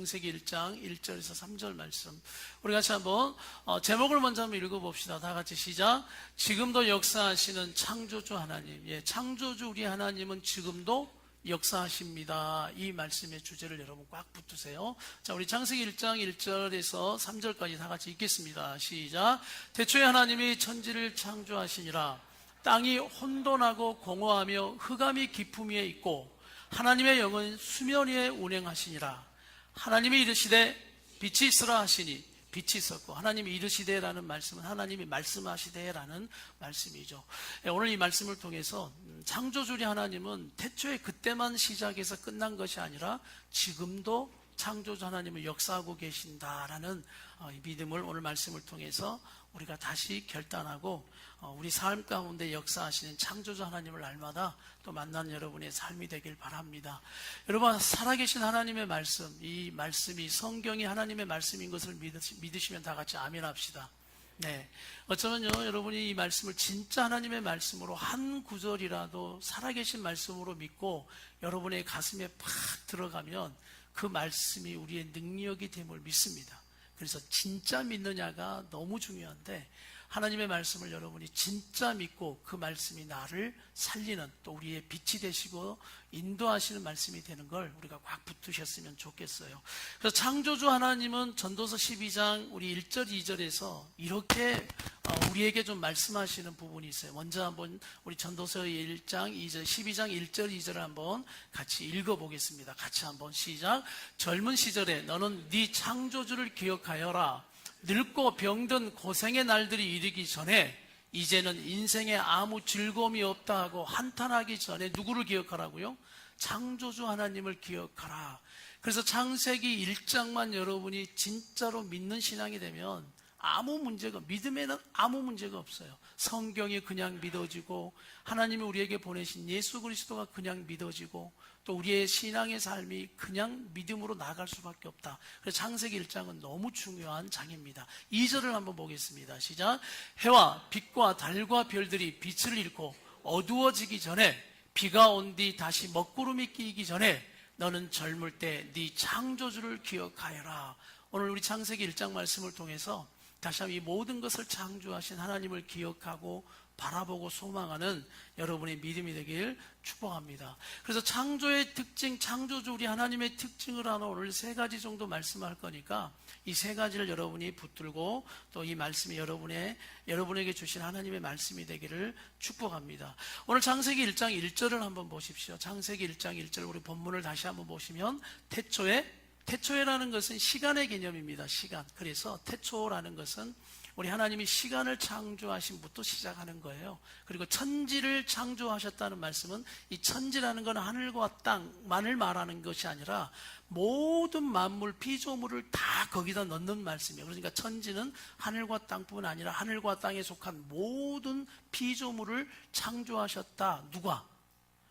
창세기 1장 1절에서 3절 말씀. 우리 같이 한번 제목을 먼저 한번 읽어봅시다. 다 같이 시작. 지금도 역사하시는 창조주 하나님. 예, 창조주 우리 하나님은 지금도 역사하십니다. 이 말씀의 주제를 여러분 꽉 붙으세요. 자, 우리 창세기 1장 1절에서 3절까지 다 같이 읽겠습니다. 시작. 태초에 하나님이 천지를 창조하시니라. 땅이 혼돈하고 공허하며 흑암이 깊음 위에 있고 하나님의 영은 수면 위에 운행하시니라. 하나님이 이르시되 빛이 있으라 하시니 빛이 있었고, 하나님이 이르시되라는 말씀은 하나님이 말씀하시되라는 말씀이죠. 오늘 이 말씀을 통해서 창조주리 하나님은 태초에 그때만 시작해서 끝난 것이 아니라 지금도 창조주 하나님은 역사하고 계신다라는 이 믿음을 오늘 말씀을 통해서 우리가 다시 결단하고 우리 삶 가운데 역사하시는 창조주 하나님을 날마다 또 만나는 여러분의 삶이 되길 바랍니다. 여러분, 살아계신 하나님의 말씀, 이 말씀이 성경이 하나님의 말씀인 것을 믿으시면 다 같이 아멘 합시다. 네, 어쩌면요, 여러분이 이 말씀을 진짜 하나님의 말씀으로 한 구절이라도 살아계신 말씀으로 믿고 여러분의 가슴에 팍 들어가면 그 말씀이 우리의 능력이 됨을 믿습니다. 그래서 진짜 믿느냐가 너무 중요한데, 하나님의 말씀을 여러분이 진짜 믿고 그 말씀이 나를 살리는, 또 우리의 빛이 되시고 인도하시는 말씀이 되는 걸 우리가 꽉 붙으셨으면 좋겠어요. 그래서 창조주 하나님은 전도서 12장 우리 1절 2절에서 이렇게 우리에게 좀 말씀하시는 부분이 있어요. 먼저 한번 우리 전도서 1장 2절 12장 1절 2절을 한번 같이 읽어보겠습니다. 같이 한번 시작. 젊은 시절에 너는 네 창조주를 기억하여라. 늙고 병든 고생의 날들이 이르기 전에, 이제는 인생에 아무 즐거움이 없다 하고 한탄하기 전에 누구를 기억하라고요? 창조주 하나님을 기억하라. 그래서 창세기 1장만 여러분이 진짜로 믿는 신앙이 되면 아무 문제가, 믿음에는 아무 문제가 없어요. 성경이 그냥 믿어지고, 하나님이 우리에게 보내신 예수 그리스도가 그냥 믿어지고, 또 우리의 신앙의 삶이 그냥 믿음으로 나아갈 수밖에 없다. 그래서 창세기 1장은 너무 중요한 장입니다. 2절을 한번 보겠습니다. 시작. 해와 빛과 달과 별들이 빛을 잃고 어두워지기 전에, 비가 온 뒤 다시 먹구름이 끼기 전에 너는 젊을 때 네 창조주를 기억하여라. 오늘 우리 창세기 1장 말씀을 통해서 다시 한번 이 모든 것을 창조하신 하나님을 기억하고 바라보고 소망하는 여러분의 믿음이 되길 축복합니다. 그래서 창조의 특징, 창조주 우리 하나님의 특징을 하나 오늘 3가지 정도 말씀할 거니까 이 3가지를 여러분이 붙들고 또 이 말씀이 여러분에게 주신 하나님의 말씀이 되기를 축복합니다. 오늘 창세기 1장 1절을 한번 보십시오. 창세기 1장 1절 우리 본문을 다시 한번 보시면 태초에라는 것은 시간의 개념입니다. 시간. 그래서 태초라는 것은 우리 하나님이 시간을 창조하심부터 시작하는 거예요. 그리고 천지를 창조하셨다는 말씀은 이 천지라는 건 하늘과 땅만을 말하는 것이 아니라 모든 만물, 피조물을 다 거기다 넣는 말씀이에요. 그러니까 천지는 하늘과 땅뿐 아니라 하늘과 땅에 속한 모든 피조물을 창조하셨다. 누가?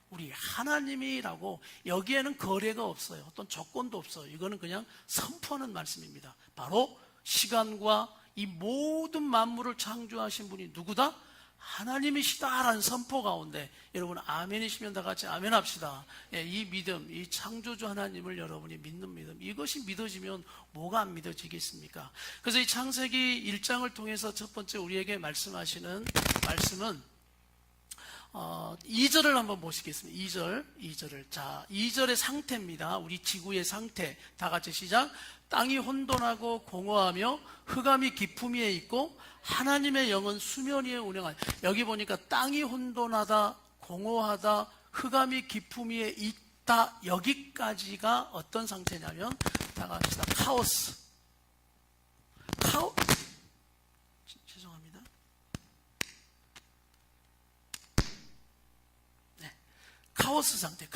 우리 하나님이라고. 여기에는 거래가 없어요. 어떤 조건도 없어요. 이거는 그냥 선포하는 말씀입니다. 바로 시간과 이 모든 만물을 창조하신 분이 누구다? 하나님이시다라는 선포 가운데 여러분 아멘이시면 다 같이 아멘 합시다. 예, 이 믿음, 이 창조주 하나님을 여러분이 믿는 믿음, 이것이 믿어지면 뭐가 안 믿어지겠습니까? 그래서 이 창세기 1장을 통해서 첫 번째 우리에게 말씀하시는 말씀은 2절을 한번 보시겠습니다. 2절을. 자, 2절의 상태입니다. 우리 지구의 상태. 다 같이 시작. 땅이 혼돈하고 공허하며 흑암이 깊음 위에 있고 하나님의 영은 수면 위에 운행하니. 여기 보니까 땅이 혼돈하다, 공허하다, 흑암이 깊음 위에 있다. 여기까지가 어떤 상태냐면 다 같이 카오스. 죄송합니다. 카오스 상태,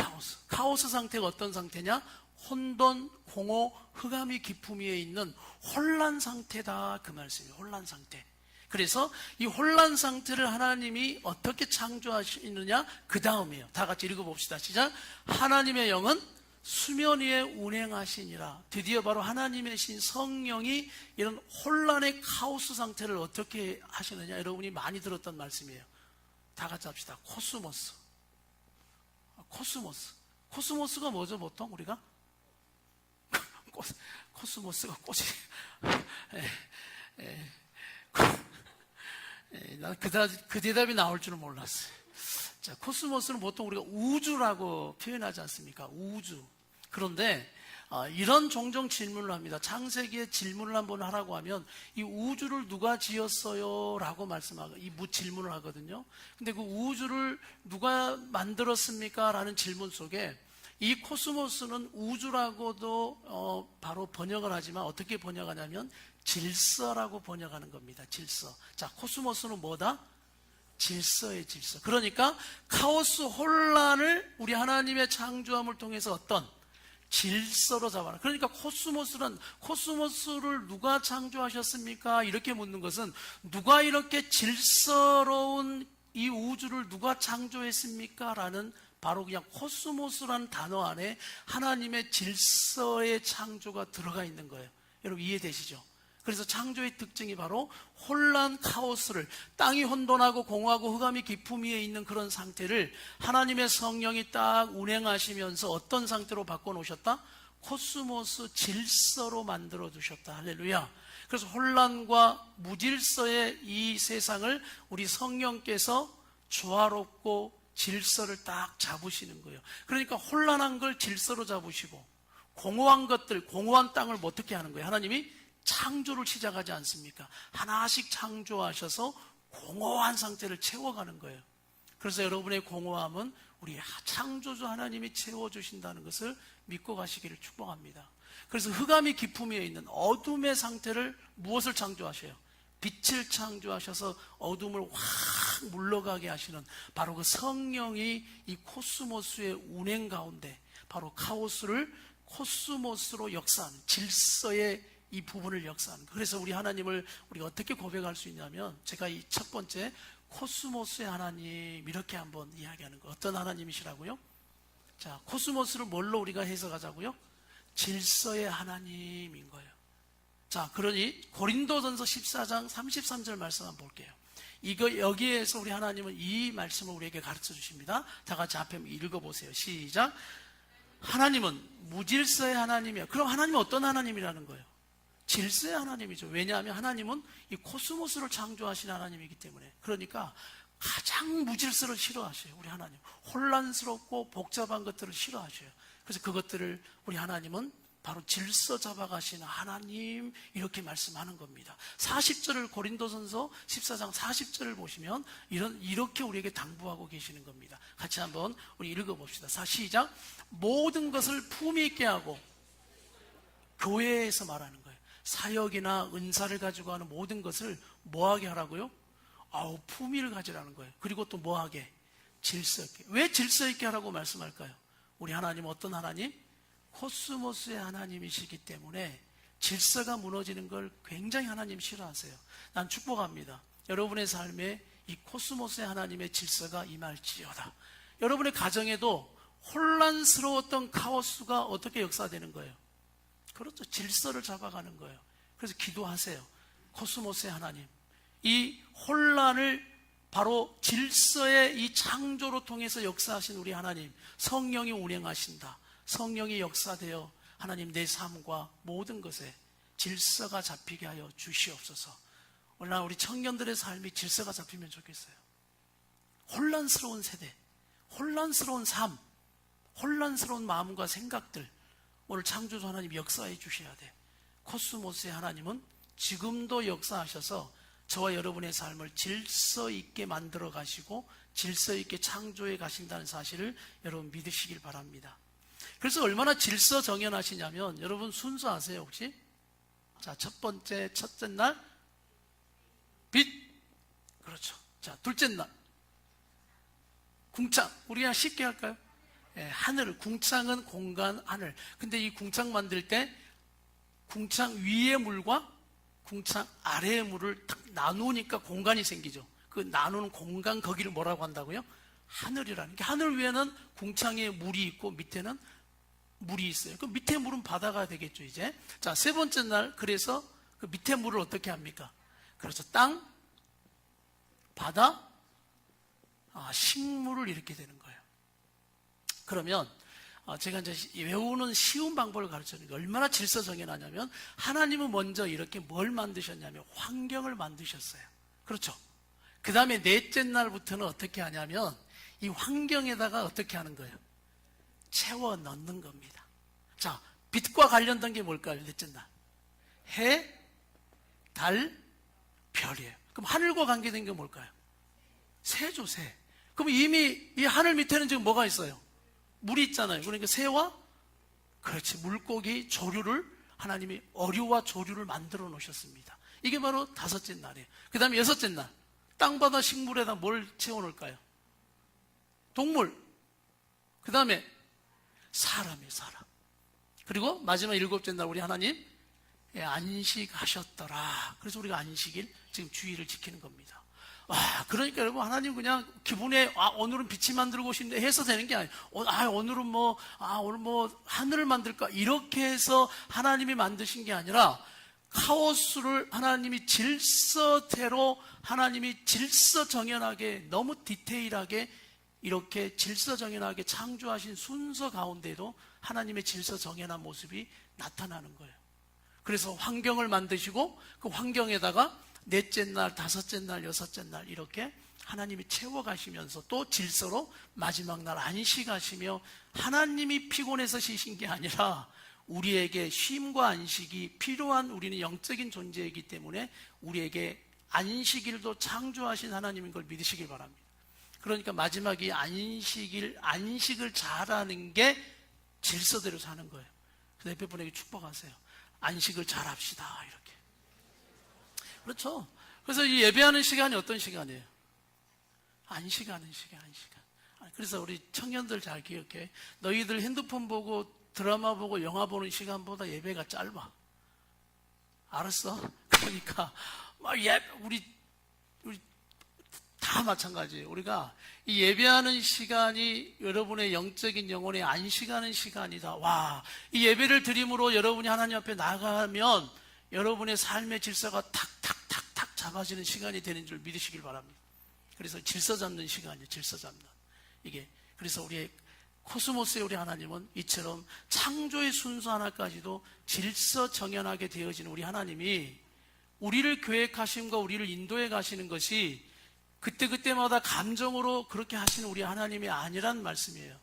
카오스 상태가 어떤 상태냐? 혼돈, 공허, 흑암이 깊음 위에 있는 혼란 상태다. 그 말씀이에요. 혼란 상태. 그래서 이 혼란 상태를 하나님이 어떻게 창조하시느냐? 그 다음이에요. 다 같이 읽어봅시다. 시작. 하나님의 영은 수면 위에 운행하시니라. 드디어 바로 하나님의 신 성령이 이런 혼란의 카오스 상태를 어떻게 하시느냐? 여러분이 많이 들었던 말씀이에요. 다 같이 합시다. 코스모스가 뭐죠? 보통 우리가 코스모스가 꽃이. 난 그 대답이 나올 줄은 몰랐어요. 자, 코스모스는 보통 우리가 우주라고 표현하지 않습니까? 우주. 그런데 이런 종종 질문을 합니다. 창세기에 질문을 한번 하라고 하면 이 우주를 누가 지었어요? 라고 말씀하고 이 질문을 하거든요. 근데 그 우주를 누가 만들었습니까? 라는 질문 속에 이 코스모스는 우주라고도 바로 번역을 하지만 어떻게 번역하냐면 질서라고 번역하는 겁니다. 질서. 자, 코스모스는 뭐다? 질서의 질서. 그러니까 카오스 혼란을 우리 하나님의 창조함을 통해서 어떤 질서로 잡아라. 그러니까 코스모스를 누가 창조하셨습니까? 이렇게 묻는 것은 누가 이렇게 질서로운 이 우주를 누가 창조했습니까? 라는 바로 그냥 코스모스라는 단어 안에 하나님의 질서의 창조가 들어가 있는 거예요. 여러분 이해되시죠? 그래서 창조의 특징이 바로 혼란, 카오스를, 땅이 혼돈하고 공허하고 흑암이 깊음 위에 있는 그런 상태를 하나님의 성령이 딱 운행하시면서 어떤 상태로 바꿔놓으셨다? 코스모스 질서로 만들어 두셨다. 할렐루야. 그래서 혼란과 무질서의 이 세상을 우리 성령께서 조화롭고 질서를 딱 잡으시는 거예요. 그러니까 혼란한 걸 질서로 잡으시고 공허한 것들, 공허한 땅을 어떻게 하는 거예요? 하나님이 창조를 시작하지 않습니까? 하나씩 창조하셔서 공허한 상태를 채워가는 거예요. 그래서 여러분의 공허함은 우리 창조주 하나님이 채워주신다는 것을 믿고 가시기를 축복합니다. 그래서 흑암이 깊음 위에 있는 어둠의 상태를 무엇을 창조하셔요? 빛을 창조하셔서 어둠을 확 물러가게 하시는 바로 그 성령이 이 코스모스의 운행 가운데 바로 카오스를 코스모스로 역사하는 질서의 이 부분을 역사하는 거예요. 그래서 우리 하나님을 우리가 어떻게 고백할 수 있냐면 제가 이 첫 번째 코스모스의 하나님 이렇게 한번 이야기하는 거예요. 어떤 하나님이시라고요? 자, 코스모스를 뭘로 우리가 해석하자고요? 질서의 하나님인 거예요. 자, 그러니 고린도전서 14장 33절 말씀 한번 볼게요. 여기에서 우리 하나님은 이 말씀을 우리에게 가르쳐 주십니다. 다 같이 앞에 읽어보세요. 시작. 하나님은 무질서의 하나님이야. 그럼 하나님은 어떤 하나님이라는 거예요? 질서의 하나님이죠. 왜냐하면 하나님은 이 코스모스를 창조하신 하나님이기 때문에. 그러니까 가장 무질서를 싫어하셔요. 우리 하나님. 혼란스럽고 복잡한 것들을 싫어하셔요. 그래서 그것들을 우리 하나님은 바로 질서 잡아가시는 하나님 이렇게 말씀하는 겁니다. 40절을 고린도전서 14장 40절을 보시면 이렇게 우리에게 당부하고 계시는 겁니다. 같이 한번 우리 읽어봅시다. 시작. 모든 것을 품위 있게 하고 교회에서 말하는 거예요. 사역이나 은사를 가지고 하는 모든 것을 뭐하게 하라고요? 품위를 가지라는 거예요. 그리고 또 뭐하게? 질서 있게. 왜 질서 있게 하라고 말씀할까요? 우리 하나님은 어떤 하나님? 코스모스의 하나님이시기 때문에 질서가 무너지는 걸 굉장히 하나님 싫어하세요. 난 축복합니다. 여러분의 삶에 이 코스모스의 하나님의 질서가 임할지어다. 여러분의 가정에도 혼란스러웠던 카오스가 어떻게 역사되는 거예요? 그렇죠. 질서를 잡아가는 거예요. 그래서 기도하세요. 코스모스의 하나님. 이 혼란을 바로 질서의 이 창조로 통해서 역사하신 우리 하나님, 성령이 운행하신다. 성령이 역사되어 하나님 내 삶과 모든 것에 질서가 잡히게 하여 주시옵소서. 오늘 우리 청년들의 삶이 질서가 잡히면 좋겠어요. 혼란스러운 세대, 혼란스러운 삶, 혼란스러운 마음과 생각들 오늘 창조주 하나님 역사해 주셔야 돼. 코스모스의 하나님은 지금도 역사하셔서 저와 여러분의 삶을 질서 있게 만들어 가시고 질서 있게 창조해 가신다는 사실을 여러분 믿으시길 바랍니다. 그래서 얼마나 질서 정연하시냐면 여러분 순서 아세요 혹시? 자, 첫째 날 빛. 그렇죠. 자, 둘째 날 궁창. 우리 그냥 쉽게 할까요? 하늘. 궁창은 공간, 하늘. 근데 이 궁창 만들 때 궁창 위의 물과 궁창 아래의 물을 딱 나누니까 공간이 생기죠. 그 나누는 공간 거기를 뭐라고 한다고요? 하늘이라는 게. 하늘 위에는 궁창에 물이 있고 밑에는 물이 있어요. 그 밑에 물은 바다가 되겠죠 이제. 자, 세 번째 날 그래서 그 밑에 물을 어떻게 합니까? 그래서 땅, 바다, 식물을 이렇게 되는 거예요. 그러면 제가 이제 외우는 쉬운 방법을 가르쳐주는 게 얼마나 질서 정연하냐면, 하나님은 먼저 이렇게 뭘 만드셨냐면 환경을 만드셨어요. 그렇죠? 그 다음에 넷째 날부터는 어떻게 하냐면 이 환경에다가 어떻게 하는 거예요? 채워 넣는 겁니다. 자, 빛과 관련된 게 뭘까요? 넷째 날. 해, 달, 별이에요. 그럼 하늘과 관계된 게 뭘까요? 새죠, 새. 그럼 이미 이 하늘 밑에는 지금 뭐가 있어요? 물이 있잖아요. 그러니까 새와, 그렇지, 물고기, 조류를, 하나님이 어류와 조류를 만들어 놓으셨습니다. 이게 바로 다섯째 날이에요. 그 다음에 여섯째 날. 땅바다 식물에다 뭘 채워 놓을까요? 동물. 그 다음에 사람이에요, 사람. 그리고 마지막 일곱째 날 우리 하나님 안식하셨더라. 그래서 우리가 안식일 지금 주의를 지키는 겁니다. 와, 그러니까 여러분, 하나님 그냥 기분에 오늘은 빛이 만들고 싶네 해서 되는 게 아니에요. 오늘은 오늘 하늘을 만들까 이렇게 해서 하나님이 만드신 게 아니라 카오스를 하나님이 질서대로, 하나님이 질서 정연하게, 너무 디테일하게 이렇게 질서 정연하게 창조하신 순서 가운데도 하나님의 질서 정연한 모습이 나타나는 거예요. 그래서 환경을 만드시고 그 환경에다가 넷째 날, 다섯째 날, 여섯째 날 이렇게 하나님이 채워가시면서 또 질서로 마지막 날 안식하시며, 하나님이 피곤해서 쉬신 게 아니라 우리에게 쉼과 안식이 필요한, 우리는 영적인 존재이기 때문에 우리에게 안식일도 창조하신 하나님인 걸 믿으시길 바랍니다. 그러니까 마지막 이 안식을 잘하는 게 질서대로 사는 거예요. 그래서 옆에 분에게 축복하세요. 안식을 잘합시다, 이렇게. 그렇죠. 그래서 이 예배하는 시간이 어떤 시간이에요? 안식하는 시간, 안식한. 그래서 우리 청년들 잘 기억해. 너희들 핸드폰 보고 드라마 보고 영화 보는 시간보다 예배가 짧아. 알았어? 그러니까 우리 다 마찬가지예요. 우리가 이 예배하는 시간이 여러분의 영적인 영혼의 안식하는 시간이다. 와, 이 예배를 드림으로 여러분이 하나님 앞에 나가면 여러분의 삶의 질서가 탁탁탁탁 잡아지는 시간이 되는 줄 믿으시길 바랍니다. 그래서 질서 잡는 시간이에요. 질서 잡는. 이게 그래서 우리의 코스모스의 우리 하나님은 이처럼 창조의 순서 하나까지도 질서 정연하게 되어진 우리 하나님이 우리를 계획하심과 우리를 인도해 가시는 것이 그때그때마다 감정으로 그렇게 하시는 우리 하나님이 아니란 말씀이에요.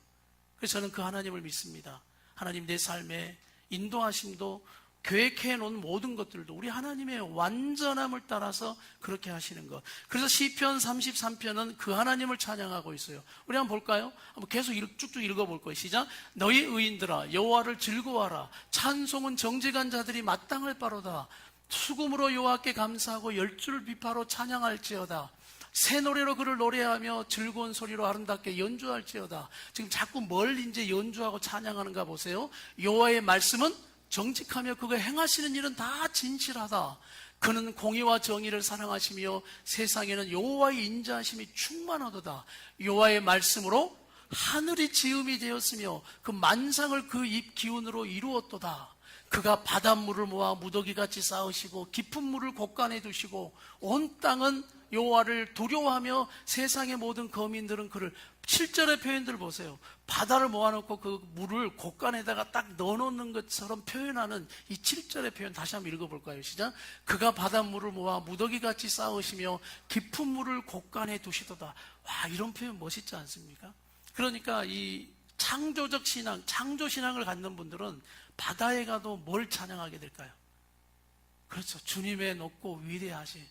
그래서 저는 그 하나님을 믿습니다. 하나님, 내 삶에 인도하심도 계획해 놓은 모든 것들도 우리 하나님의 완전함을 따라서 그렇게 하시는 것. 그래서 시편 33편은 그 하나님을 찬양하고 있어요. 우리 한번 볼까요? 한번 계속 쭉쭉 읽어볼 거예요. 시작. 너희 의인들아 여호와를 즐거워하라. 찬송은 정직한 자들이 마땅할 바로다. 수금으로 여호와께 감사하고 열줄 비파로 찬양할지어다. 새 노래로 그를 노래하며 즐거운 소리로 아름답게 연주할지어다. 지금 자꾸 뭘 이제 연주하고 찬양하는가 보세요. 여호와의 말씀은 정직하며 그가 행하시는 일은 다 진실하다. 그는 공의와 정의를 사랑하시며 세상에는 여호와의 인자하심이 충만하도다. 여호와의 말씀으로 하늘이 지음이 되었으며 그 만상을 그 입 기운으로 이루었도다. 그가 바닷물을 모아 무더기같이 쌓으시고 깊은 물을 곳간에 두시고 온 땅은 여호와를 두려워하며 세상의 모든 거민들은 그를. 7절의 표현들 보세요. 바다를 모아놓고 그 물을 곳간에다가 딱 넣어놓는 것처럼 표현하는 이 7절의 표현 다시 한번 읽어볼까요? 시작. 그가 바닷물을 모아 무더기같이 쌓으시며 깊은 물을 곳간에 두시도다. 와, 이런 표현 멋있지 않습니까? 그러니까 이 창조적 신앙, 창조신앙을 갖는 분들은 바다에 가도 뭘 찬양하게 될까요? 그렇죠. 주님의 높고 위대하신,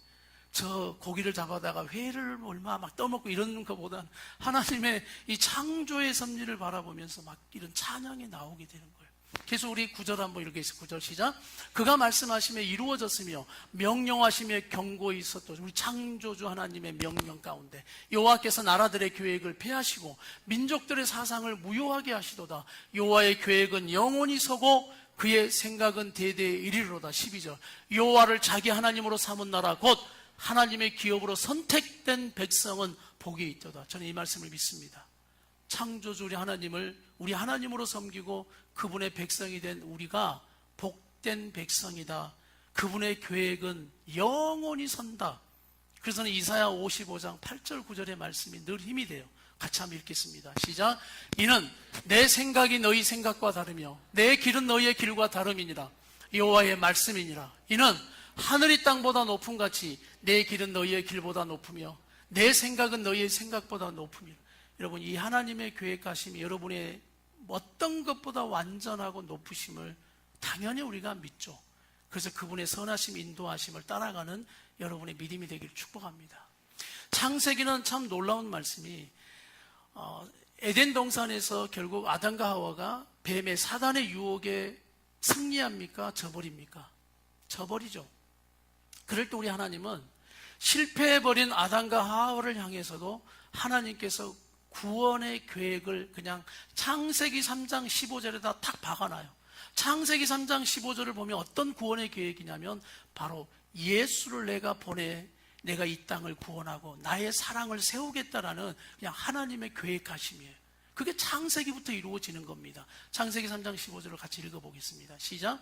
저 고기를 잡아다가 회를 얼마 막 떠먹고 이런 것보다는 하나님의 이 창조의 섭리를 바라보면서 막 이런 찬양이 나오게 되는 거예요. 계속 우리 9절 한번 읽겠습니다. 9절 시작. 그가 말씀하시며 이루어졌으며 명령하시며 경고히 있었도. 우리 창조주 하나님의 명령 가운데 여호와께서 나라들의 계획을 폐하시고 민족들의 사상을 무효하게 하시도다. 여호와의 계획은 영원히 서고 그의 생각은 대대에 이르리로다. 12절. 여호와를 자기 하나님으로 삼은 나라 곧 하나님의 기업으로 선택된 백성은 복이 있도다. 저는 이 말씀을 믿습니다. 창조주 우리 하나님을 우리 하나님으로 섬기고 그분의 백성이 된 우리가 복된 백성이다. 그분의 계획은 영원히 선다. 그래서 이사야 55장 8절 9절의 말씀이 늘 힘이 돼요. 같이 한번 읽겠습니다. 시작. 이는 내 생각이 너희 생각과 다르며 내 길은 너희의 길과 다름이니라. 여호와의 말씀이니라. 이는 하늘이 땅보다 높음 같이 내 길은 너희의 길보다 높으며 내 생각은 너희의 생각보다 높음이라. 여러분, 이 하나님의 계획하심이 여러분의 어떤 것보다 완전하고 높으심을 당연히 우리가 믿죠. 그래서 그분의 선하심, 인도하심을 따라가는 여러분의 믿음이 되기를 축복합니다. 창세기는 참 놀라운 말씀이 에덴 동산에서 결국 아담과 하와가 뱀의 사단의 유혹에 승리합니까? 저버립니까? 저버리죠. 그럴 때 우리 하나님은 실패해버린 아담과 하와를 향해서도 하나님께서 구원의 계획을 그냥 창세기 3장 15절에다 탁 박아놔요. 창세기 3장 15절을 보면 어떤 구원의 계획이냐면 바로 예수를 내가 보내 내가 이 땅을 구원하고 나의 사랑을 세우겠다라는 그냥 하나님의 계획하심이에요. 그게 창세기부터 이루어지는 겁니다. 창세기 3장 15절을 같이 읽어보겠습니다. 시작.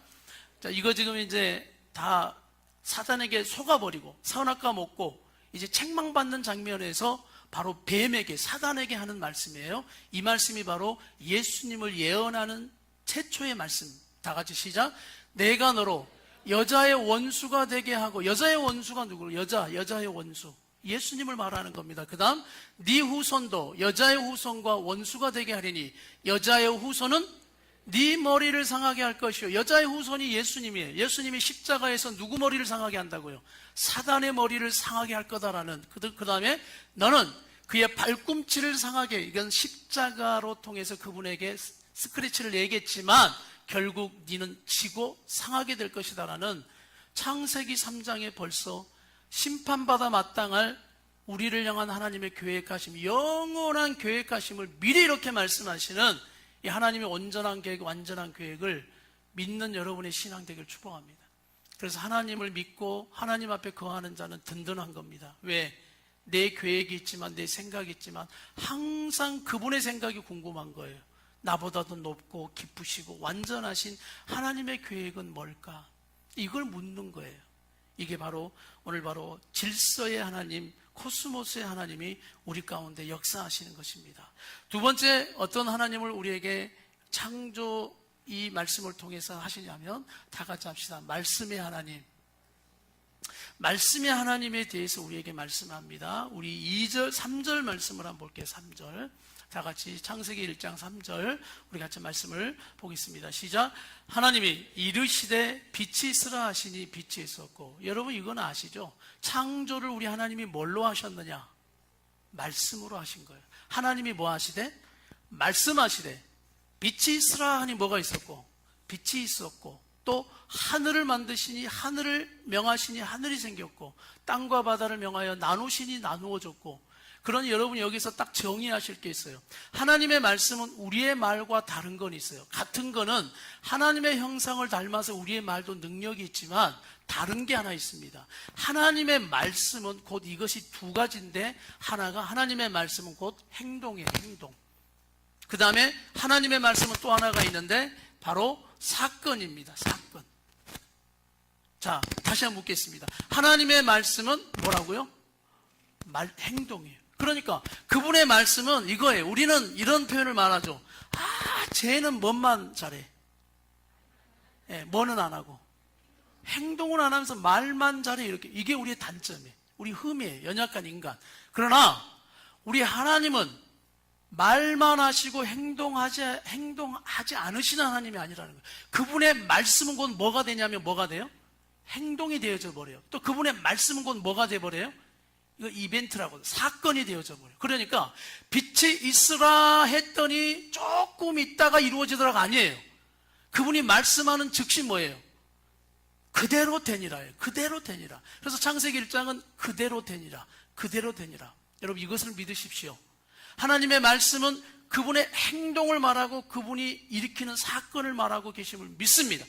자, 이거 지금 이제 다 사단에게 속아버리고 선악과 먹고 이제 책망받는 장면에서 바로 뱀에게, 사단에게 하는 말씀이에요. 이 말씀이 바로 예수님을 예언하는 최초의 말씀. 다 같이 시작. 내가 너로 여자의 원수가 되게 하고, 여자의 원수가 누구로? 여자의 원수. 예수님을 말하는 겁니다. 그 다음, 네 후손도 여자의 후손과 원수가 되게 하리니 여자의 후손은 네 머리를 상하게 할 것이요. 여자의 후손이 예수님이에요. 예수님이 십자가에서 누구 머리를 상하게 한다고요? 사단의 머리를 상하게 할 거다라는. 그 다음에 너는 그의 발꿈치를 상하게, 이건 십자가로 통해서 그분에게 스크래치를 내겠지만 결국 니는 지고 상하게 될 것이다라는 창세기 3장에 벌써 심판받아 마땅할 우리를 향한 하나님의 계획하심, 영원한 계획하심을 미리 이렇게 말씀하시는 이 하나님의 온전한 계획, 완전한 계획을 믿는 여러분의 신앙 되기를 축복합니다. 그래서 하나님을 믿고 하나님 앞에 거하는 자는 든든한 겁니다. 왜? 내 계획이 있지만, 내 생각이 있지만 항상 그분의 생각이 궁금한 거예요. 나보다도 높고 기쁘시고 완전하신 하나님의 계획은 뭘까? 이걸 묻는 거예요. 이게 바로 오늘 바로 질서의 하나님, 코스모스의 하나님이 우리 가운데 역사하시는 것입니다. 두 번째, 어떤 하나님을 우리에게 창조 이 말씀을 통해서 하시냐면, 다 같이 합시다. 말씀의 하나님. 말씀의 하나님에 대해서 우리에게 말씀합니다. 우리 2절, 3절 말씀을 한번 볼게요. 3절. 다 같이 창세기 1장 3절 우리 같이 말씀을 보겠습니다. 시작. 하나님이 이르시되 빛이 있으라 하시니 빛이 있었고. 여러분 이건 아시죠? 창조를 우리 하나님이 뭘로 하셨느냐? 말씀으로 하신 거예요. 하나님이 뭐 하시되? 말씀하시되 빛이 있으라 하니 뭐가 있었고? 빛이 있었고, 또 하늘을 만드시니 하늘을 명하시니 하늘이 생겼고, 땅과 바다를 명하여 나누시니 나누어졌고. 그러니 여러분이 여기서 딱 정의하실 게 있어요. 하나님의 말씀은 우리의 말과 다른 건 있어요. 같은 거는 하나님의 형상을 닮아서 우리의 말도 능력이 있지만 다른 게 하나 있습니다. 하나님의 말씀은 곧 이것이 두 가지인데, 하나가 하나님의 말씀은 곧 행동이에요. 행동. 그 다음에 하나님의 말씀은 또 하나가 있는데 바로 사건입니다. 사건. 자, 다시 한번 묻겠습니다. 하나님의 말씀은 뭐라고요? 행동이에요. 그러니까 그분의 말씀은 이거예요. 우리는 이런 표현을 말하죠. 쟤는 뭐만 잘해. 뭐는 안 하고 행동을 안 하면서 말만 잘해. 이렇게. 이게 우리의 단점이에요. 우리 흠이에요. 연약한 인간. 그러나 우리 하나님은 말만 하시고 행동하지 않으시는 하나님이 아니라는 거예요. 그분의 말씀은 곧 뭐가 되냐면 뭐가 돼요? 행동이 되어져 버려요. 또 그분의 말씀은 곧 뭐가 돼 버려요? 이거 이벤트라고, 사건이 되어져 버려요. 그러니까 빛이 있으라 했더니 조금 있다가 이루어지더라가 아니에요. 그분이 말씀하는 즉시 뭐예요? 그대로 되니라예요. 그대로 되니라. 그래서 창세기 1장은 그대로 되니라, 그대로 되니라. 여러분 이것을 믿으십시오. 하나님의 말씀은 그분의 행동을 말하고 그분이 일으키는 사건을 말하고 계심을 믿습니다.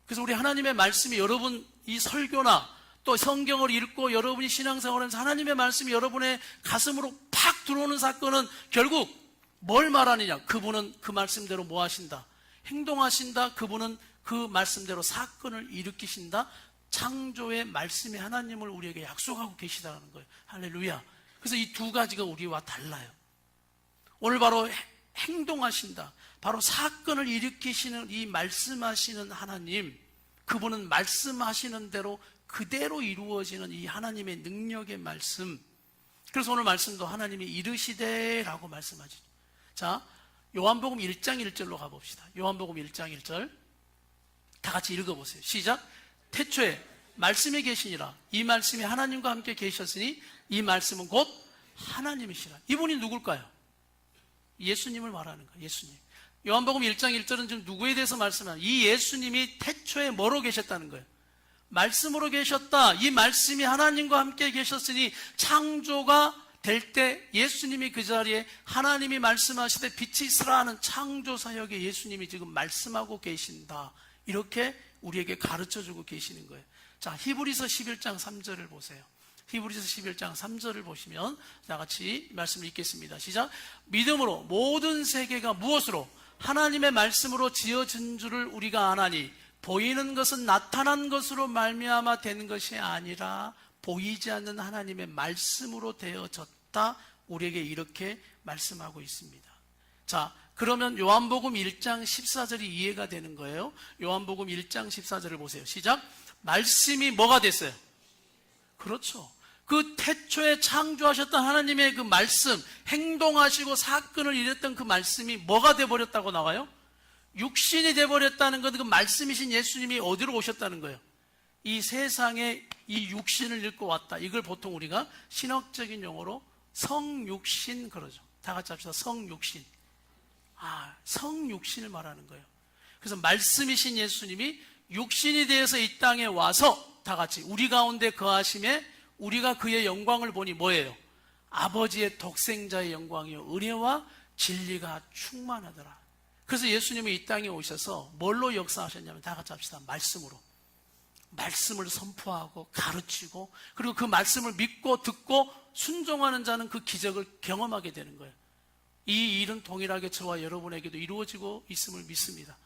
그래서 우리 하나님의 말씀이 여러분 이 설교나 또 성경을 읽고 여러분이 신앙생활하면서 하나님의 말씀이 여러분의 가슴으로 팍 들어오는 사건은 결국 뭘 말하느냐? 그분은 그 말씀대로 뭐 하신다? 행동하신다. 그분은 그 말씀대로 사건을 일으키신다. 창조의 말씀의 하나님을 우리에게 약속하고 계시다는 거예요. 할렐루야. 그래서 이 두 가지가 우리와 달라요. 오늘 바로 행동하신다. 바로 사건을 일으키시는 이 말씀하시는 하나님, 그분은 말씀하시는 대로 그대로 이루어지는 이 하나님의 능력의 말씀. 그래서 오늘 말씀도 하나님이 이르시되라고 말씀하죠. 자, 요한복음 1장 1절로 가봅시다. 요한복음 1장 1절 다 같이 읽어보세요. 시작. 태초에 말씀이 계시니라. 이 말씀이 하나님과 함께 계셨으니 이 말씀은 곧 하나님이시라. 이분이 누굴까요? 예수님을 말하는 거예요. 예수님. 요한복음 1장 1절은 지금 누구에 대해서 말씀하는, 이 예수님이 태초에 뭐로 계셨다는 거예요? 말씀으로 계셨다. 이 말씀이 하나님과 함께 계셨으니 창조가 될 때 예수님이 그 자리에 하나님이 말씀하시되 빛이 있으라 하는 창조 사역에 예수님이 지금 말씀하고 계신다. 이렇게 우리에게 가르쳐주고 계시는 거예요. 자, 히브리서 11장 3절을 보세요. 히브리서 11장 3절을 보시면 다 같이 말씀을 읽겠습니다. 시작. 믿음으로 모든 세계가 무엇으로? 하나님의 말씀으로 지어진 줄을 우리가 아나니 보이는 것은 나타난 것으로 말미암아 되는 것이 아니라 보이지 않는 하나님의 말씀으로 되어졌다. 우리에게 이렇게 말씀하고 있습니다. 자, 그러면 요한복음 1장 14절이 이해가 되는 거예요. 요한복음 1장 14절을 보세요. 시작. 말씀이 뭐가 됐어요? 그렇죠. 그 태초에 창조하셨던 하나님의 그 말씀, 행동하시고 사건을 이뤘던 그 말씀이 뭐가 돼버렸다고 나와요? 육신이 돼버렸다는 건 그 말씀이신 예수님이 어디로 오셨다는 거예요? 이 세상에 이 육신을 잃고 왔다. 이걸 보통 우리가 신학적인 용어로 성육신 그러죠. 다 같이 합시다. 성육신. 성육신을 말하는 거예요. 그래서 말씀이신 예수님이 육신이 되어서 이 땅에 와서 다 같이 우리 가운데 거하심에 우리가 그의 영광을 보니 뭐예요? 아버지의 독생자의 영광이요 은혜와 진리가 충만하더라. 그래서 예수님이 이 땅에 오셔서 뭘로 역사하셨냐면 다 같이 합시다. 말씀으로. 말씀을 선포하고 가르치고 그리고 그 말씀을 믿고 듣고 순종하는 자는 그 기적을 경험하게 되는 거예요. 이 일은 동일하게 저와 여러분에게도 이루어지고 있음을 믿습니다.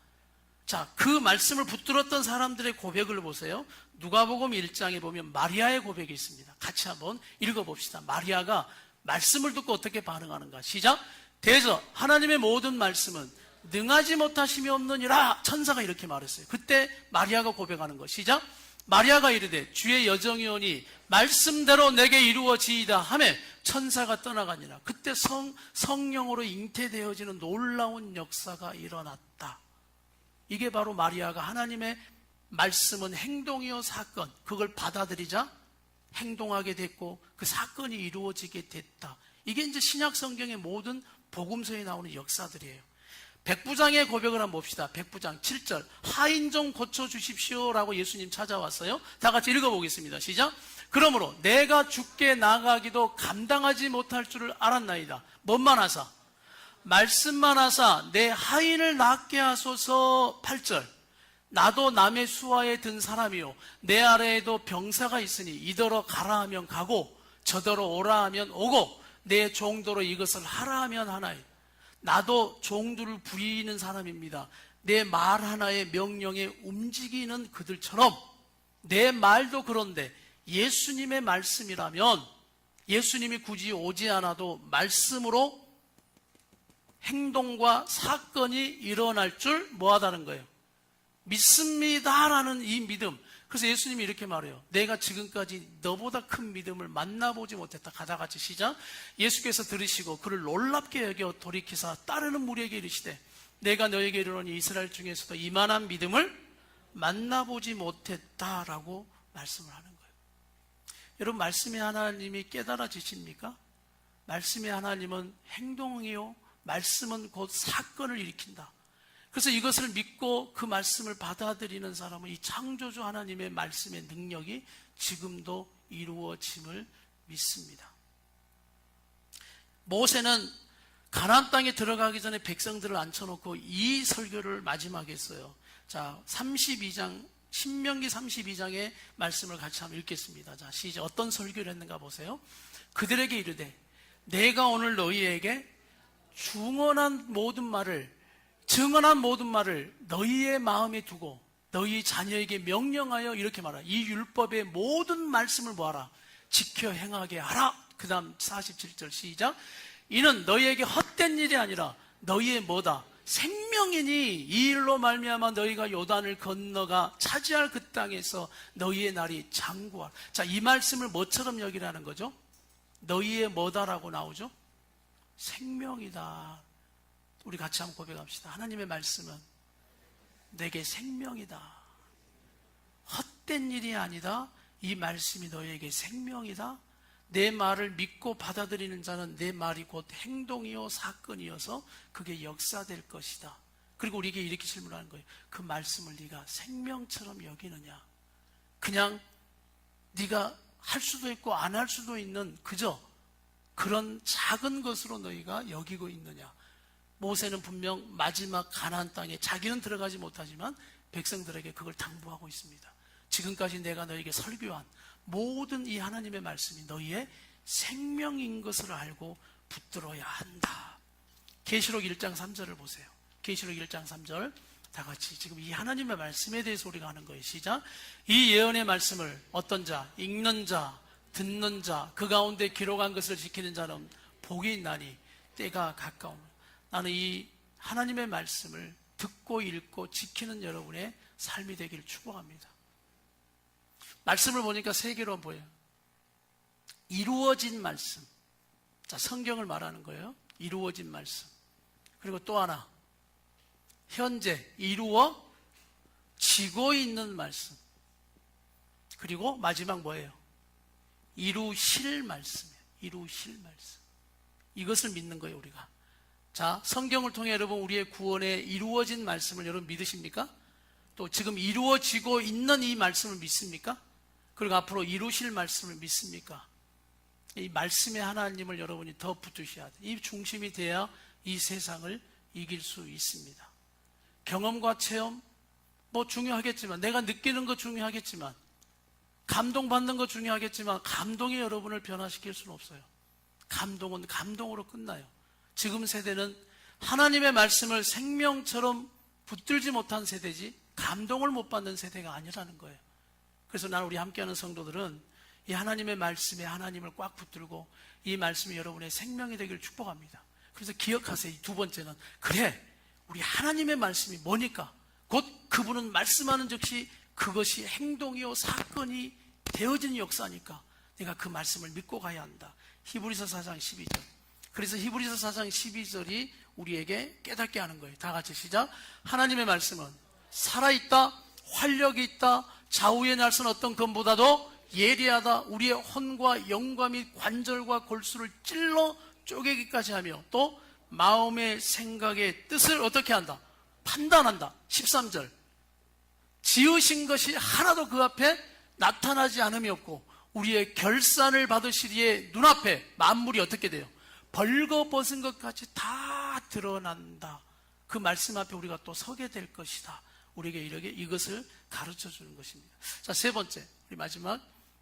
자, 그 말씀을 붙들었던 사람들의 고백을 보세요. 누가복음 1장에 보면 마리아의 고백이 있습니다. 같이 한번 읽어봅시다. 마리아가 말씀을 듣고 어떻게 반응하는가. 시작. 대저 하나님의 모든 말씀은 능하지 못하심이 없느니라. 천사가 이렇게 말했어요. 그때 마리아가 고백하는 거. 시작. 마리아가 이르되 주의 여정이오니 말씀대로 내게 이루어지이다 하매 천사가 떠나가니라. 그때 성령으로 잉태되어지는 놀라운 역사가 일어났다. 이게 바로 마리아가 하나님의 말씀은 행동이요 사건, 그걸 받아들이자 행동하게 됐고 그 사건이 이루어지게 됐다. 이게 이제 신약 성경의 모든 복음서에 나오는 역사들이에요. 백부장의 고백을 한번 봅시다. 백부장 7절. 하인 좀 고쳐주십시오 라고 예수님 찾아왔어요. 다 같이 읽어보겠습니다. 시작. 그러므로 내가 주께 나가기도 감당하지 못할 줄을 알았나이다. 뭔만 하사? 말씀만 하사 내 하인을 낫게 하소서. 8절. 나도 남의 수하에 든 사람이요 내 아래에도 병사가 있으니 이더러 가라 하면 가고 저더러 오라 하면 오고 내 종도로 이것을 하라 하면 하나이다. 나도 종들을 부리는 사람입니다. 내 말 하나의 명령에 움직이는 그들처럼 내 말도 그런데 예수님의 말씀이라면 예수님이 굳이 오지 않아도 말씀으로 행동과 사건이 일어날 줄 뭐하다는 거예요? 믿습니다라는 이 믿음. 그래서 예수님이 이렇게 말해요. 내가 지금까지 너보다 큰 믿음을 만나보지 못했다. 가다같이 시작. 예수께서 들으시고 그를 놀랍게 여겨 돌이키사 따르는 무리에게 이르시되 내가 너에게 이르노니 이스라엘 중에서도 이만한 믿음을 만나보지 못했다라고 말씀을 하는 거예요. 여러분, 말씀의 하나님이 깨달아지십니까? 말씀의 하나님은 행동이요 말씀은 곧 사건을 일으킨다. 그래서 이것을 믿고 그 말씀을 받아들이는 사람은 이 창조주 하나님의 말씀의 능력이 지금도 이루어짐을 믿습니다. 모세는 가나안 땅에 들어가기 전에 백성들을 앉혀놓고 이 설교를 마지막에 했어요. 자, 32장 신명기 32장의 말씀을 같이 한번 읽겠습니다. 자, 시작. 어떤 설교를 했는가 보세요. 그들에게 이르되 내가 오늘 너희에게 증언한 모든 말을 너희의 마음에 두고 너희 자녀에게 명령하여 이렇게 말하라. 이 율법의 모든 말씀을 뭐하라? 지켜 행하게 하라. 그 다음 47절 시작. 이는 너희에게 헛된 일이 아니라 너희의 뭐다? 생명이니 이 일로 말미암아 너희가 요단을 건너가 차지할 그 땅에서 너희의 날이 장구하라. 자, 이 말씀을 뭐처럼 여기라는 거죠? 너희의 뭐다라고 나오죠? 생명이다. 우리 같이 한번 고백합시다. 하나님의 말씀은 내게 생명이다. 헛된 일이 아니다. 이 말씀이 너희에게 생명이다. 내 말을 믿고 받아들이는 자는 내 말이 곧 행동이요 사건이어서 그게 역사될 것이다. 그리고 우리에게 이렇게 질문하는 거예요. 그 말씀을 네가 생명처럼 여기느냐? 그냥 네가 할 수도 있고 안 할 수도 있는 그저 그런 작은 것으로 너희가 여기고 있느냐? 모세는 분명 마지막 가나안 땅에 자기는 들어가지 못하지만 백성들에게 그걸 당부하고 있습니다. 지금까지 내가 너에게 설교한 모든 이 하나님의 말씀이 너희의 생명인 것을 알고 붙들어야 한다. 계시록 1장 3절을 보세요. 계시록 1장 3절 다 같이 지금 이 하나님의 말씀에 대해서 우리가 하는 거예요. 시작. 이 예언의 말씀을 어떤 자, 읽는 자, 듣는 자, 그 가운데 기록한 것을 지키는 자는 복이 있나니 때가 가까우며. 나는 이 하나님의 말씀을 듣고 읽고 지키는 여러분의 삶이 되기를 축복합니다. 말씀을 보니까 세 개로 보여요. 이루어진 말씀. 자, 성경을 말하는 거예요. 이루어진 말씀. 그리고 또 하나, 현재 이루어지고 있는 말씀. 그리고 마지막 뭐예요? 이루실 말씀이에요. 이루실 말씀. 이것을 믿는 거예요, 우리가. 자, 성경을 통해 여러분 우리의 구원에 이루어진 말씀을 여러분 믿으십니까? 또 지금 이루어지고 있는 이 말씀을 믿습니까? 그리고 앞으로 이루실 말씀을 믿습니까? 이 말씀의 하나님을 여러분이 더 붙드셔야 돼요. 이 중심이 돼야 이 세상을 이길 수 있습니다. 경험과 체험 뭐 중요하겠지만, 내가 느끼는 거 중요하겠지만, 감동받는 거 중요하겠지만, 감동이 여러분을 변화시킬 수는 없어요. 감동은 감동으로 끝나요. 지금 세대는 하나님의 말씀을 생명처럼 붙들지 못한 세대지 감동을 못 받는 세대가 아니라는 거예요. 그래서 나는 우리 함께하는 성도들은 이 하나님의 말씀에 하나님을 꽉 붙들고 이 말씀이 여러분의 생명이 되기를 축복합니다. 그래서 기억하세요. 두 번째는, 그래, 우리 하나님의 말씀이 뭐니까? 곧 그분은 말씀하는 즉시 그것이 행동이요 사건이 되어진 역사니까 내가 그 말씀을 믿고 가야 한다. 히브리서 4장 12절. 그래서 히브리서 4장 12절이 우리에게 깨닫게 하는 거예요. 다 같이 시작. 하나님의 말씀은 살아있다, 활력이 있다, 좌우의 날선 어떤 검보다도 예리하다, 우리의 혼과 영과 및 관절과 골수를 찔러 쪼개기까지 하며 또 마음의 생각의 뜻을 어떻게 한다? 판단한다. 13절. 지으신 것이 하나도 그 앞에 나타나지 않음이 없고 우리의 결산을 받으시리에 눈앞에 만물이 어떻게 돼요? 벌거벗은 것 같이 다 드러난다. 그 말씀 앞에 우리가 또 서게 될 것이다. 우리에게 이것을 가르쳐 주는 것입니다. 자, 세 번째, 우리 마지막,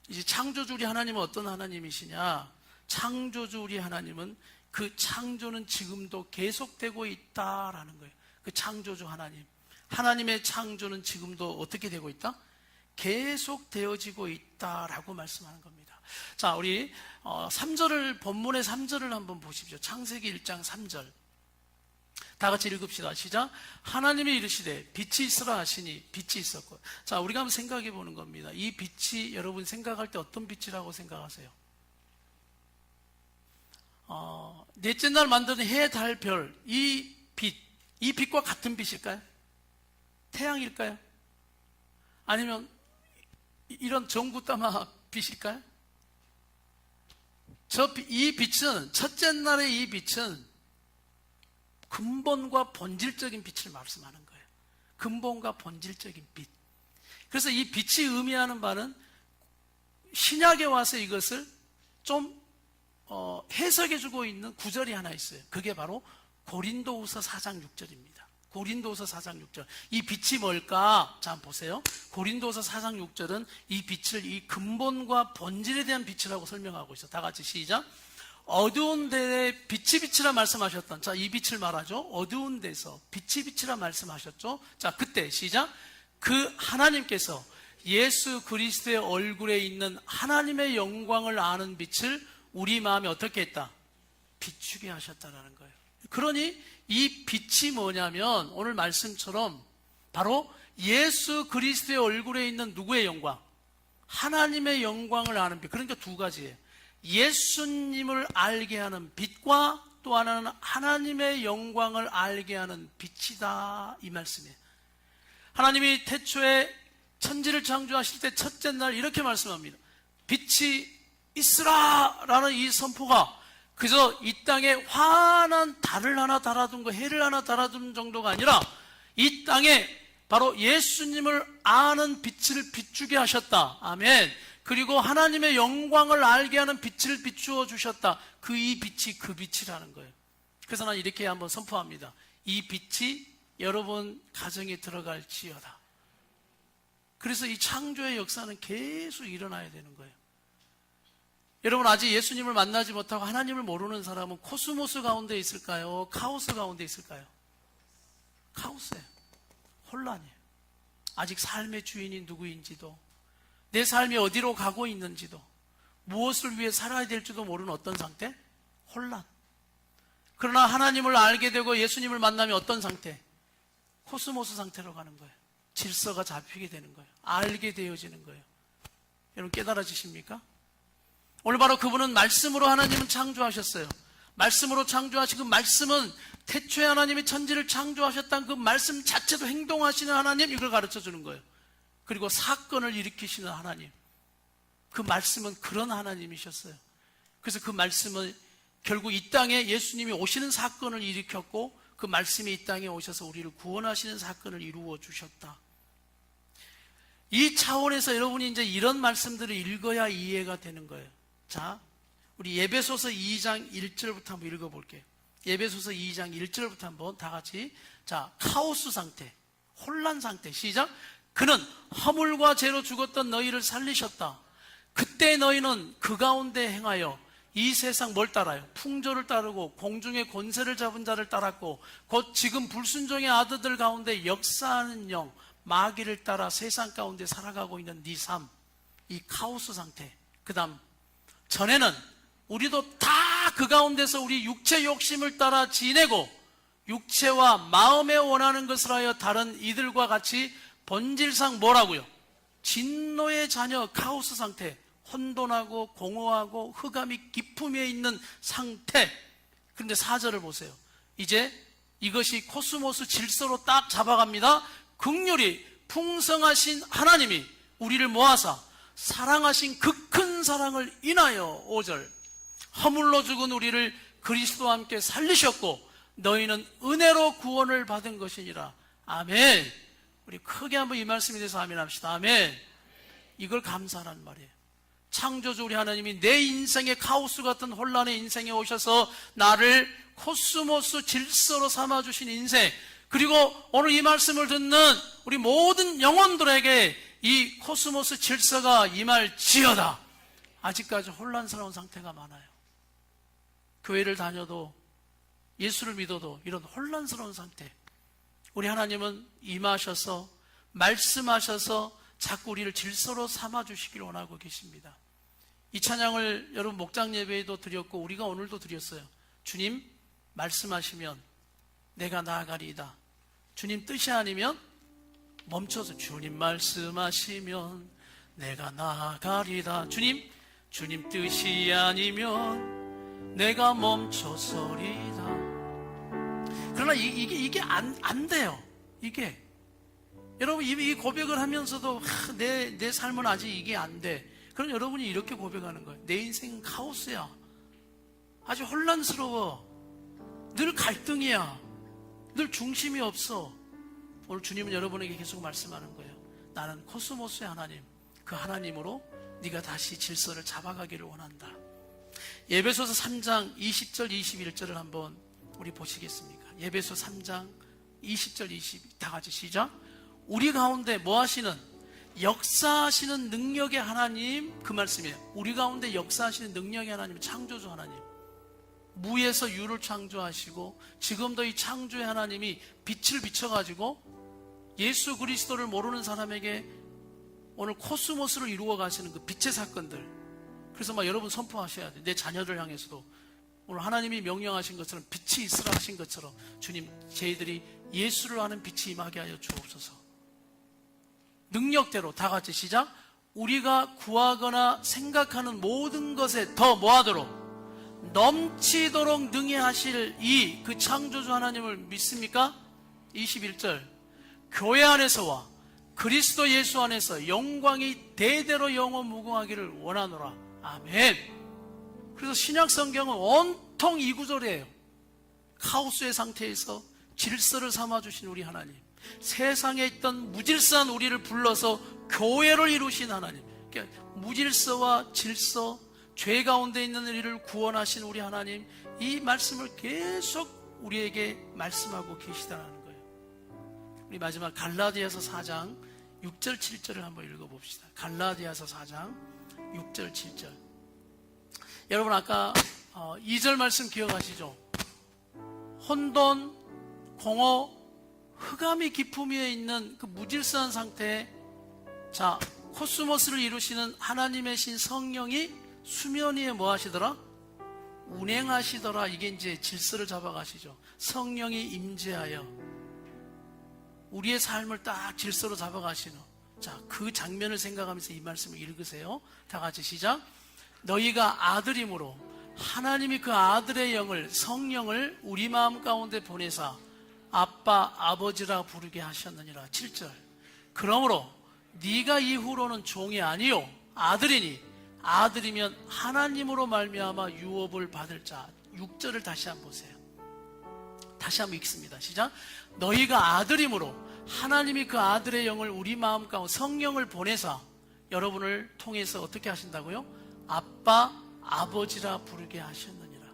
이제 창조주 우리 하나님은 어떤 하나님이시냐? 창조주 우리 하나님은 그 창조는 지금도 계속되고 있다라는 거예요. 그 창조주 하나님, 하나님의 창조는 지금도 어떻게 되고 있다? 계속 되어지고 있다라고 말씀하는 겁니다. 자, 우리 3절을, 본문의 3절을 한번 보십시오. 창세기 1장 3절 다 같이 읽읍시다. 시작. 하나님이 이르시되 빛이 있으라 하시니 빛이 있었고. 자, 우리가 한번 생각해 보는 겁니다. 이 빛이 여러분 생각할 때 어떤 빛이라고 생각하세요? 넷째 날 만드는 해, 달, 별, 이 빛과 같은 빛일까요? 태양일까요? 아니면 이런 전구따마 빛일까요? 이 빛은, 첫째 날의 이 빛은 근본과 본질적인 빛을 말씀하는 거예요. 근본과 본질적인 빛. 그래서 이 빛이 의미하는 바는 신약에 와서 이것을 좀 해석해주고 있는 구절이 하나 있어요. 그게 바로 고린도후서 4장 6절입니다. 고린도후서 4장 6절. 이 빛이 뭘까? 자, 한번 보세요. 고린도후서 4장 6절은 이 빛을 이 근본과 본질에 대한 빛이라고 설명하고 있어요. 다 같이 시작. 어두운 데에 빛이 빛이라 말씀하셨던, 자, 이 빛을 말하죠. 어두운 데서 빛이 빛이라 말씀하셨죠. 자, 그때 시작. 그 하나님께서 예수 그리스도의 얼굴에 있는 하나님의 영광을 아는 빛을 우리 마음에 어떻게 했다? 비추게 하셨다라는 거예요. 그러니 이 빛이 뭐냐면 오늘 말씀처럼 바로 예수 그리스도의 얼굴에 있는 누구의 영광? 하나님의 영광을 아는 빛. 그러니까 두 가지예요. 예수님을 알게 하는 빛과 또 하나는 하나님의 영광을 알게 하는 빛이다, 이 말씀이에요. 하나님이 태초에 천지를 창조하실 때 첫째 날 이렇게 말씀합니다. 빛이 있으라 라는 이 선포가 그저 이 땅에 환한 달을 하나 달아둔 거, 해를 하나 달아둔 정도가 아니라 이 땅에 바로 예수님을 아는 빛을 비추게 하셨다. 아멘. 그리고 하나님의 영광을 알게 하는 빛을 비추어 주셨다. 이 빛이 그 빛이라는 거예요. 그래서 난 이렇게 한번 선포합니다. 이 빛이 여러분 가정에 들어갈지어다. 그래서 이 창조의 역사는 계속 일어나야 되는 거예요. 여러분, 아직 예수님을 만나지 못하고 하나님을 모르는 사람은 코스모스 가운데 있을까요? 카오스 가운데 있을까요? 카오스예요. 혼란이에요. 아직 삶의 주인이 누구인지도, 내 삶이 어디로 가고 있는지도, 무엇을 위해 살아야 될지도 모르는 어떤 상태? 혼란. 그러나 하나님을 알게 되고 예수님을 만나면 어떤 상태? 코스모스 상태로 가는 거예요. 질서가 잡히게 되는 거예요. 알게 되어지는 거예요. 여러분 깨달아지십니까? 오늘 바로 그분은 말씀으로 하나님은 창조하셨어요. 말씀으로 창조하신 그 말씀은 태초에 하나님이 천지를 창조하셨다는 그 말씀 자체도 행동하시는 하나님, 이걸 가르쳐 주는 거예요. 그리고 사건을 일으키시는 하나님, 그 말씀은 그런 하나님이셨어요. 그래서 그 말씀은 결국 이 땅에 예수님이 오시는 사건을 일으켰고 그 말씀이 이 땅에 오셔서 우리를 구원하시는 사건을 이루어 주셨다. 이 차원에서 여러분이 이제 이런 말씀들을 읽어야 이해가 되는 거예요. 자, 우리 예배소서 2장 1절부터 한번 읽어볼게요. 예배소서 2장 1절부터 한번 다 같이. 자, 카오스 상태, 혼란 상태. 시작. 그는 허물과 죄로 죽었던 너희를 살리셨다. 그때 너희는 그 가운데 행하여 이 세상 뭘 따라요? 풍조를 따르고 공중의 권세를 잡은 자를 따랐고 곧 지금 불순종의 아들들 가운데 역사하는 영 마귀를 따라 세상 가운데 살아가고 있는 네 삶, 이 카오스 상태. 그 다음, 전에는 우리도 다 그 가운데서 우리 육체 욕심을 따라 지내고 육체와 마음에 원하는 것을 하여 다른 이들과 같이 본질상 뭐라고요? 진노의 자녀, 카오스 상태. 혼돈하고 공허하고 흑암이 깊음에 있는 상태. 그런데 4절을 보세요. 이제 이것이 코스모스 질서로 딱 잡아갑니다. 긍휼히 풍성하신 하나님이 우리를 모아사 사랑하신 그 큰 사랑을 인하여 5절 허물로 죽은 우리를 그리스도와 함께 살리셨고 너희는 은혜로 구원을 받은 것이니라. 아멘. 우리 크게 한번 이 말씀에 대해서 아멘 합시다. 아멘. 이걸 감사하란 말이에요. 창조주 우리 하나님이 내 인생의 카오스 같은 혼란의 인생에 오셔서 나를 코스모스 질서로 삼아주신 인생, 그리고 오늘 이 말씀을 듣는 우리 모든 영혼들에게 이 코스모스 질서가 임할지어다. 아직까지 혼란스러운 상태가 많아요. 교회를 다녀도 예수를 믿어도 이런 혼란스러운 상태. 우리 하나님은 임하셔서 말씀하셔서 자꾸 우리를 질서로 삼아주시길 원하고 계십니다. 이 찬양을 여러분 목장 예배에도 드렸고 우리가 오늘도 드렸어요. 주님 말씀하시면 내가 나아가리이다. 주님 뜻이 아니면 멈춰서 주님 말씀하시면 내가 나아가리이다. 주님 뜻이 아니면 내가 멈춰서리다. 그러나 이게 안 돼요. 이게 여러분 이 고백을 하면서도 내 삶은 아직 이게 안 돼. 그럼 여러분이 이렇게 고백하는 거예요. 내 인생은 카오스야. 아주 혼란스러워. 늘 갈등이야. 늘 중심이 없어. 오늘 주님은 여러분에게 계속 말씀하는 거예요. 나는 코스모스의 하나님, 그 하나님으로 네가 다시 질서를 잡아가기를 원한다. 예배소서 3장 20절 21절을 한번 우리 보시겠습니까? 예배소 3장 20절 22 다 같이 시작. 우리 가운데 뭐 하시는? 역사하시는 능력의 하나님, 그 말씀이에요. 우리 가운데 역사하시는 능력의 하나님, 창조주 하나님. 무에서 유를 창조하시고 지금도 이 창조의 하나님이 빛을 비춰가지고 예수 그리스도를 모르는 사람에게 오늘 코스모스를 이루어 가시는 그 빛의 사건들. 그래서 막 여러분 선포하셔야 돼. 내 자녀들 향해서도 오늘 하나님이 명령하신 것처럼 빛이 있으라 하신 것처럼 주님, 저희들이 예수를 아는 빛이 임하게 하여 주옵소서. 능력대로 다 같이 시작. 우리가 구하거나 생각하는 모든 것에 더 뭐하도록 넘치도록 능히 하실 이 그 창조주 하나님을 믿습니까? 21절 교회 안에서와 그리스도 예수 안에서 영광이 대대로 영원 무궁하기를 원하노라. 아멘. 그래서 신약 성경은 온통 이 구절이에요. 카오스의 상태에서 질서를 삼아주신 우리 하나님, 세상에 있던 무질서한 우리를 불러서 교회를 이루신 하나님, 그러니까 무질서와 질서, 죄 가운데 있는 우리를 구원하신 우리 하나님, 이 말씀을 계속 우리에게 말씀하고 계시다는 거예요. 우리 마지막 갈라디아서 4장 6절 7절을 한번 읽어봅시다. 갈라디아서 4장 6절 7절. 여러분 아까 2절 말씀 기억하시죠? 혼돈, 공허, 흑암이 깊음 위에 있는 그 무질서한 상태에 자 코스모스를 이루시는 하나님의 신 성령이 수면 위에 뭐 하시더라? 운행하시더라. 이게 이제 질서를 잡아가시죠. 성령이 임재하여 우리의 삶을 딱 질서로 잡아가시는, 자, 그 장면을 생각하면서 이 말씀을 읽으세요. 다 같이 시작. 너희가 아들임으로 하나님이 그 아들의 영을, 성령을 우리 마음 가운데 보내사 아빠, 아버지라 부르게 하셨느니라. 7절. 그러므로 네가 이후로는 종이 아니요 아들이니 아들이면 하나님으로 말미암아 유업을 받을 자. 6절을 다시 한번 보세요. 다시 한번 읽습니다. 시작. 너희가 아들임으로 하나님이 그 아들의 영을 우리 마음 가운데 성령을 보내사 여러분을 통해서 어떻게 하신다고요? 아빠, 아버지라 부르게 하셨느니라.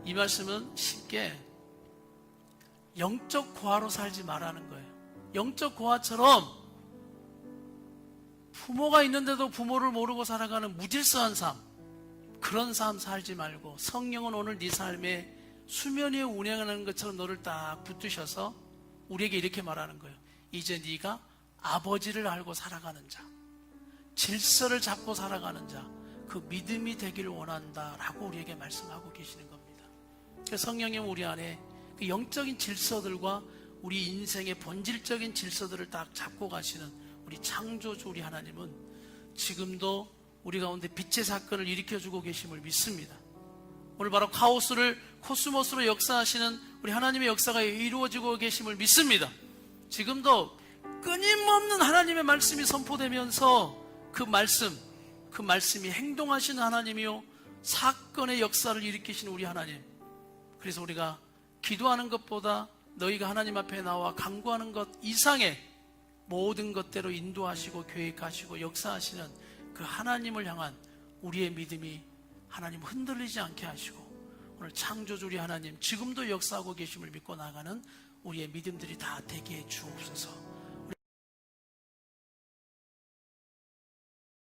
이 말씀은 쉽게 영적 고아로 살지 말라는 거예요. 영적 고아처럼 부모가 있는데도 부모를 모르고 살아가는 무질서한 삶, 그런 삶 살지 말고 성령은 오늘 네 삶에 수면 위에 운행하는 것처럼 너를 딱 붙드셔서 우리에게 이렇게 말하는 거예요. 이제 네가 아버지를 알고 살아가는 자, 질서를 잡고 살아가는 자, 그 믿음이 되기를 원한다라고 우리에게 말씀하고 계시는 겁니다. 성령님 우리 안에 그 영적인 질서들과 우리 인생의 본질적인 질서들을 딱 잡고 가시는 우리 창조주 우리 하나님은 지금도 우리 가운데 빛의 사건을 일으켜주고 계심을 믿습니다. 오늘 바로 카오스를 코스모스로 역사하시는 우리 하나님의 역사가 이루어지고 계심을 믿습니다. 지금도 끊임없는 하나님의 말씀이 선포되면서 그 말씀이 행동하시는 하나님이요 사건의 역사를 일으키시는 우리 하나님. 그래서 우리가 기도하는 것보다 너희가 하나님 앞에 나와 간구하는 것 이상의 모든 것대로 인도하시고 계획하시고 역사하시는 그 하나님을 향한 우리의 믿음이 하나님 흔들리지 않게 하시고 오늘 창조주 우리 하나님 지금도 역사하고 계심을 믿고 나가는 우리의 믿음들이 다 되게 해 주옵소서.